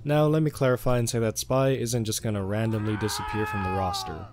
Now let me clarify and say that Spy isn't just going to randomly disappear from the roster.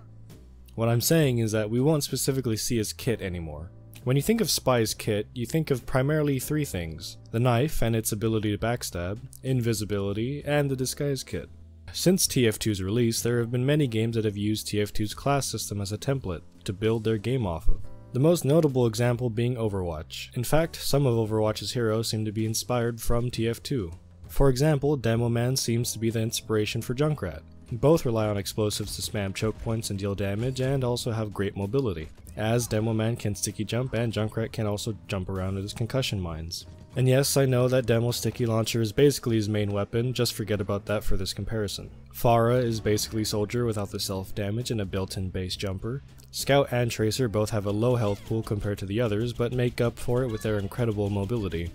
What I'm saying is that we won't specifically see his kit anymore. When you think of Spy's kit, you think of primarily three things: the knife and its ability to backstab, invisibility, and the disguise kit. Since TF2's release, there have been many games that have used TF2's class system as a template to build their game off of. The most notable example being Overwatch. In fact, some of Overwatch's heroes seem to be inspired from TF2. For example, Demoman seems to be the inspiration for Junkrat. Both rely on explosives to spam choke points and deal damage, and also have great mobility, as Demoman can sticky jump and Junkrat can also jump around with his concussion mines. And yes, I know that Demo's sticky launcher is basically his main weapon, just forget about that for this comparison. Pharah is basically Soldier without the self damage and a built-in base jumper. Scout and Tracer both have a low health pool compared to the others, but make up for it with their incredible mobility.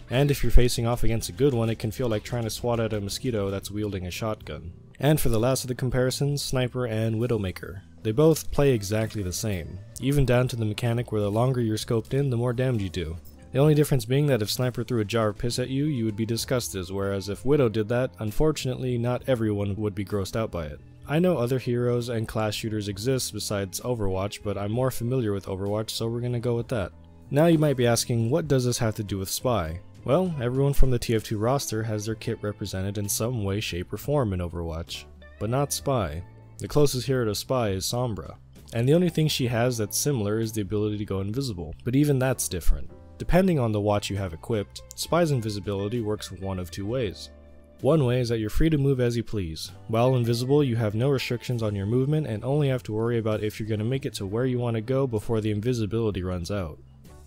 And if you're facing off against a good one, it can feel like trying to swat at a mosquito that's wielding a shotgun. And for the last of the comparisons, Sniper and Widowmaker. They both play exactly the same, even down to the mechanic where the longer you're scoped in, the more damage you do. The only difference being that if Sniper threw a jar of piss at you, you would be disgusted, whereas if Widow did that, unfortunately not everyone would be grossed out by it. I know other heroes and class shooters exist besides Overwatch, but I'm more familiar with Overwatch, so we're gonna go with that. Now you might be asking, what does this have to do with Spy? Well, everyone from the TF2 roster has their kit represented in some way, shape, or form in Overwatch, but not Spy. The closest hero to Spy is Sombra, and the only thing she has that's similar is the ability to go invisible, but even that's different. Depending on the watch you have equipped, Spy's invisibility works one of two ways. One way is that you're free to move as you please. While invisible, you have no restrictions on your movement and only have to worry about if you're going to make it to where you want to go before the invisibility runs out.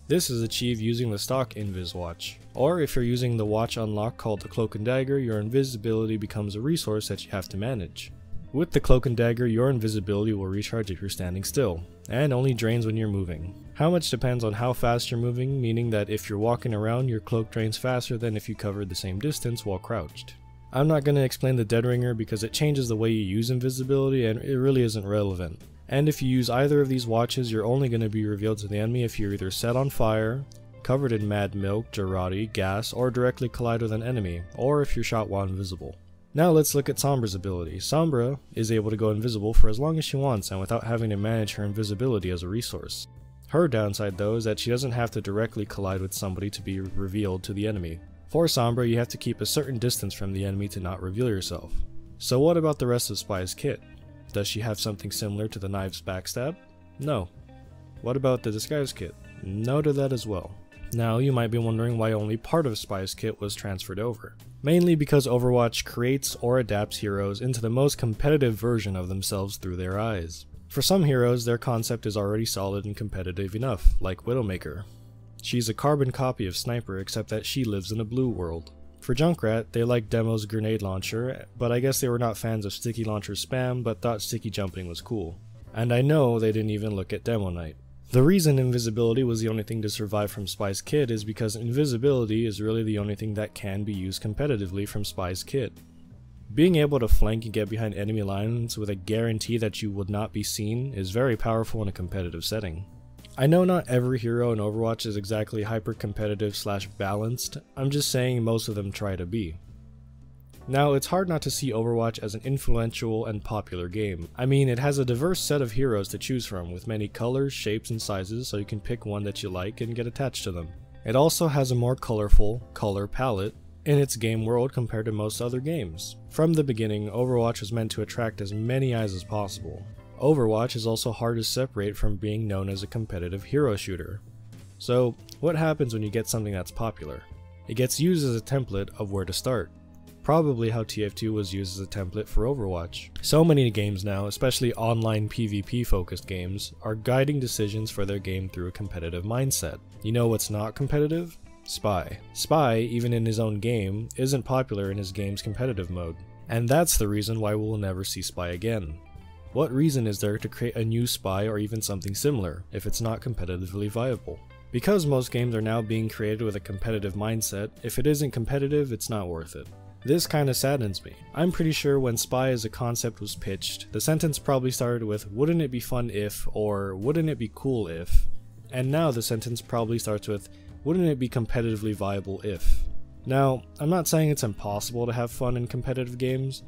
This is achieved using the stock Invis watch, or if you're using the watch unlock called the Cloak and Dagger, your invisibility becomes a resource that you have to manage. With the Cloak and Dagger, your invisibility will recharge if you're standing still, and only drains when you're moving. How much depends on how fast you're moving, meaning that if you're walking around, your cloak drains faster than if you covered the same distance while crouched. I'm not going to explain the Dead Ringer because it changes the way you use invisibility and it really isn't relevant. And if you use either of these watches, you're only going to be revealed to the enemy if you're either set on fire, covered in mad milk, Jarate, gas, or directly collide with an enemy, or if you're shot while invisible. Now let's look at Sombra's ability. Sombra is able to go invisible for as long as she wants and without having to manage her invisibility as a resource. Her downside though is that she doesn't have to directly collide with somebody to be revealed to the enemy. For Sombra, you have to keep a certain distance from the enemy to not reveal yourself. So what about the rest of Spy's kit? Does she have something similar to the knife's backstab? No. What about the disguise kit? No to that as well. Now you might be wondering why only part of Spy's kit was transferred over. Mainly because Overwatch creates or adapts heroes into the most competitive version of themselves through their eyes. For some heroes, their concept is already solid and competitive enough, like Widowmaker. She's a carbon copy of Sniper except that she lives in a blue world. For Junkrat, they liked Demo's grenade launcher, but I guess they were not fans of sticky launcher spam but thought sticky jumping was cool. And I know they didn't even look at Demo Knight. The reason invisibility was the only thing to survive from Spy's kit is because invisibility is really the only thing that can be used competitively from Spy's kit. Being able to flank and get behind enemy lines with a guarantee that you would not be seen is very powerful in a competitive setting. I know not every hero in Overwatch is exactly hyper-competitive / balanced, I'm just saying most of them try to be. Now, it's hard not to see Overwatch as an influential and popular game. I mean, it has a diverse set of heroes to choose from, with many colors, shapes, and sizes, so you can pick one that you like and get attached to them. It also has a more colorful color palette in its game world compared to most other games. From the beginning, Overwatch was meant to attract as many eyes as possible. Overwatch is also hard to separate from being known as a competitive hero shooter. So, what happens when you get something that's popular? It gets used as a template of where to start. Probably how TF2 was used as a template for Overwatch. So many games now, especially online PvP focused games, are guiding decisions for their game through a competitive mindset. You know what's not competitive? Spy. Spy, even in his own game, isn't popular in his game's competitive mode. And that's the reason why we'll never see Spy again. What reason is there to create a new Spy or even something similar, if it's not competitively viable? Because most games are now being created with a competitive mindset, if it isn't competitive, it's not worth it. This kinda saddens me. I'm pretty sure when Spy as a concept was pitched, the sentence probably started with, "Wouldn't it be fun if," or "Wouldn't it be cool if?" And now the sentence probably starts with, "Wouldn't it be competitively viable if?" Now, I'm not saying it's impossible to have fun in competitive games,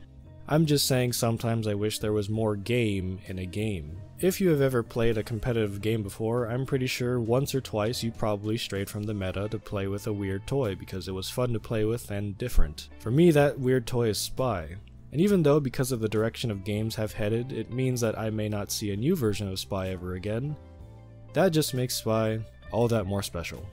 I'm just saying sometimes I wish there was more game in a game. If you have ever played a competitive game before, I'm pretty sure once or twice you probably strayed from the meta to play with a weird toy because it was fun to play with and different. For me, that weird toy is Spy. And even though because of the direction of games have headed, it means that I may not see a new version of Spy ever again, that just makes Spy all that more special.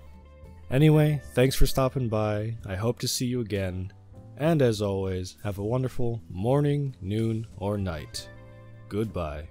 Anyway, thanks for stopping by, I hope to see you again, and as always, have a wonderful morning, noon, or night. Goodbye.